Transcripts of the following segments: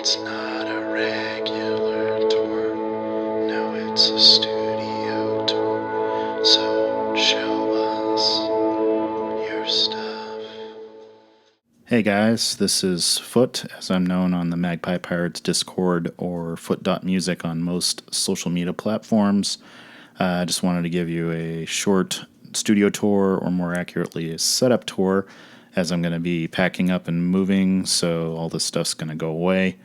It's not a regular tour. No, it's a studio tour. So show us your stuff. Hey guys, this is Foot, as I'm known on the Magpie Pirates Discord or Foot.music on most social media platforms. I just wanted to give you a short studio tour, or more accurately, a setup tour, as I'm going to be packing up and moving, so all this stuff's going to go away.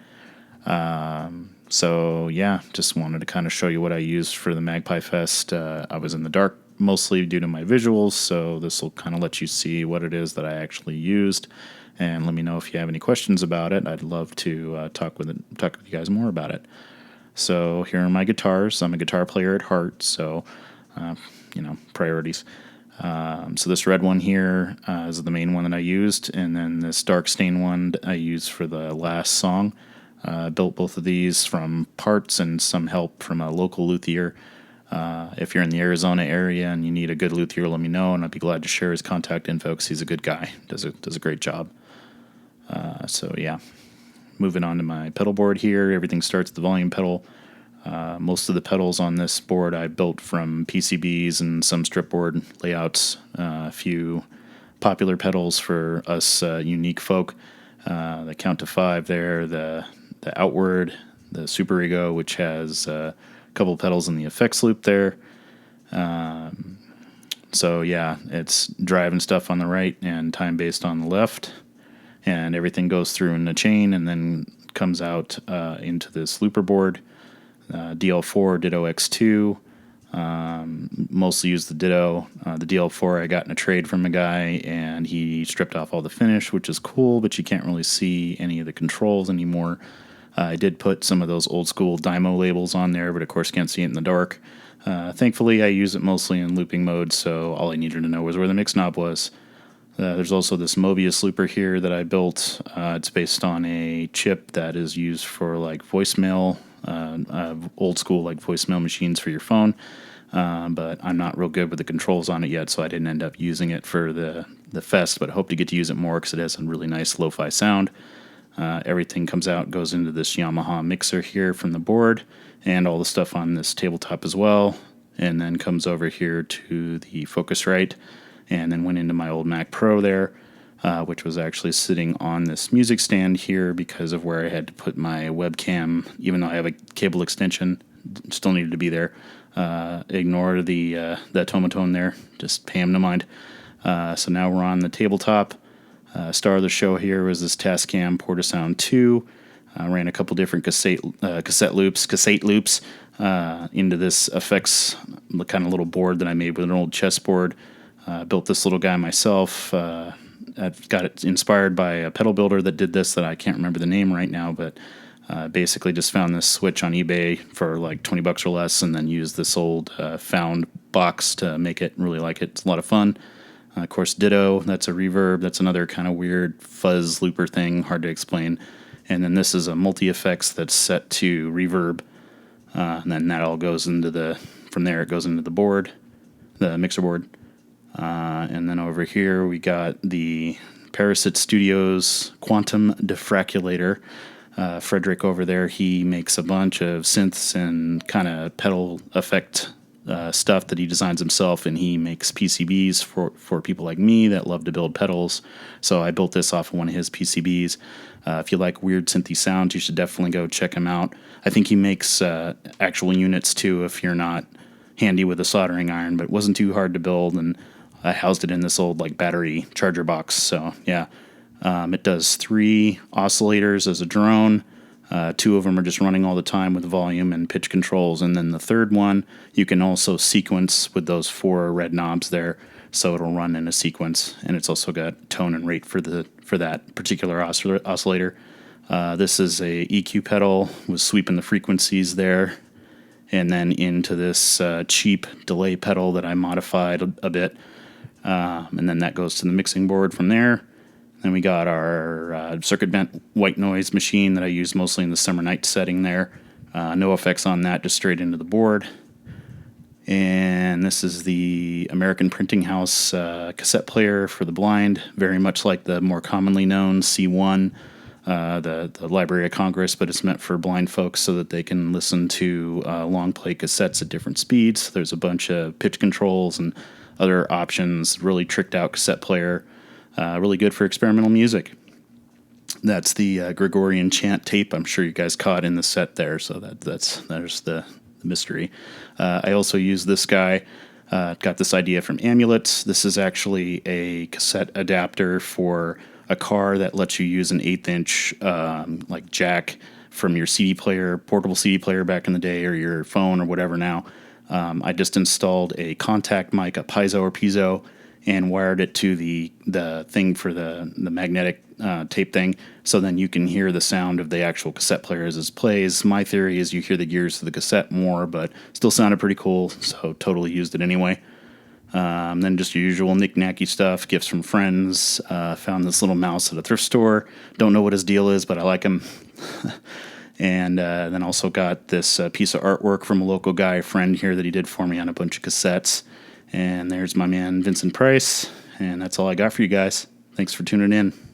Just wanted to kind of show you what I used for the Magpie Fest. I was in the dark mostly due to my visuals, so this will kind of let you see what it is that I actually used. And let me know if you have any questions about it. I'd love to talk with you guys more about it. So here are my guitars. I'm a guitar player at heart, so priorities. So this red one here is the main one that I used, and then this dark stain one I used for the last song. Built both of these from parts and some help from a local luthier. If you're in the Arizona area and you need a good luthier, let me know, and I'd be glad to share his contact info because he's a good guy. Does a great job. Moving on to my pedal board here. Everything starts with the volume pedal. Most of the pedals on this board I built from PCBs and some strip board layouts. A few popular pedals for us unique folk. The Count to 5 there, the Outward, the Super Ego, which has a couple pedals in the effects loop there. It's drive and stuff on the right and time based on the left. And everything goes through in the chain and then comes out into this looper board. DL4, Ditto X2. Mostly use the Ditto. The DL4 I got in a trade from a guy, and he stripped off all the finish, which is cool, but you can't really see any of the controls anymore. I did put some of those old school Dymo labels on there, but of course can't see it in the dark. Thankfully, I use it mostly in looping mode, so all I needed to know was where the mix knob was. There's also this Mobius looper here that I built. It's based on a chip that is used for like voicemail, old school like voicemail machines for your phone. But I'm not real good with the controls on it yet, so I didn't end up using it for the fest, but I hope to get to use it more because it has a really nice lo-fi sound. Everything comes out, goes into this Yamaha mixer here from the board, and all the stuff on this tabletop as well, and then comes over here to the Focusrite, and then went into my old Mac Pro there, which was actually sitting on this music stand here because of where I had to put my webcam. Even though I have a cable extension, still needed to be there. Ignore the Tomatone there, just pay him no mind. So now we're on the tabletop. Star of the show here was this Tascam Portasound 2. Ran a couple different cassette loops into this effects kind of little board that I made with an old chessboard. Built this little guy myself. I've got it inspired by a pedal builder that did this that I can't remember the name right now, but basically just found this switch on eBay for like $20 or less, and then used this old found box to make it really like it. It's a lot of fun. Of course, Ditto, that's a reverb. That's another kind of weird fuzz looper thing, hard to explain. And then this is a multi-effects that's set to reverb. And then that all goes into from there it goes into the board, the mixer board. And then over here we got the Parasite Studios Quantum Diffraculator. Frederick over there, he makes a bunch of synths and kind of pedal effect stuff that he designs himself, and he makes PCBs for people like me that love to build pedals. So I built this off of one of his PCBs. If you like weird synthy sounds, you should definitely go check him out. I think he makes actual units too if you're not handy with a soldering iron, but it wasn't too hard to build, and I housed it in this old like battery charger box. So yeah, it does 3 oscillators as a drone. 2 of them are just running all the time with volume and pitch controls, and then the third one you can also sequence with those 4 red knobs there, so it'll run in a sequence. And it's also got tone and rate for that particular oscillator. This is a EQ pedal with sweeping the frequencies there, and then into this cheap delay pedal that I modified a bit, and then that goes to the mixing board from there. Then we got our circuit bent white noise machine that I use mostly in the summer night setting there. No effects on that, just straight into the board. And this is the American Printing House cassette player for the blind, very much like the more commonly known C1 the Library of Congress, but it's meant for blind folks so that they can listen to long play cassettes at different speeds. There's a bunch of pitch controls and other options. Really tricked out cassette player. Really good for experimental music. That's the Gregorian chant tape. I'm sure you guys caught in the set there. So there's the mystery. I also use this guy. Got this idea from Amulets. This is actually a cassette adapter for a car that lets you use an 1/8-inch like jack from your CD player, portable CD player back in the day, or your phone or whatever now. I just installed a contact mic, a piezo or piezo, and wired it to the thing for the magnetic tape thing, so then you can hear the sound of the actual cassette player as it plays. My theory is you hear the gears of the cassette more, but still sounded pretty cool, so totally used it anyway. Then just your usual knick-knacky stuff, gifts from friends. Found this little mouse at a thrift store. Don't know what his deal is, but I like him. And then also got this piece of artwork from a local guy, a friend here, that he did for me on a bunch of cassettes. And there's my man, Vincent Price. And that's all I got for you guys. Thanks for tuning in.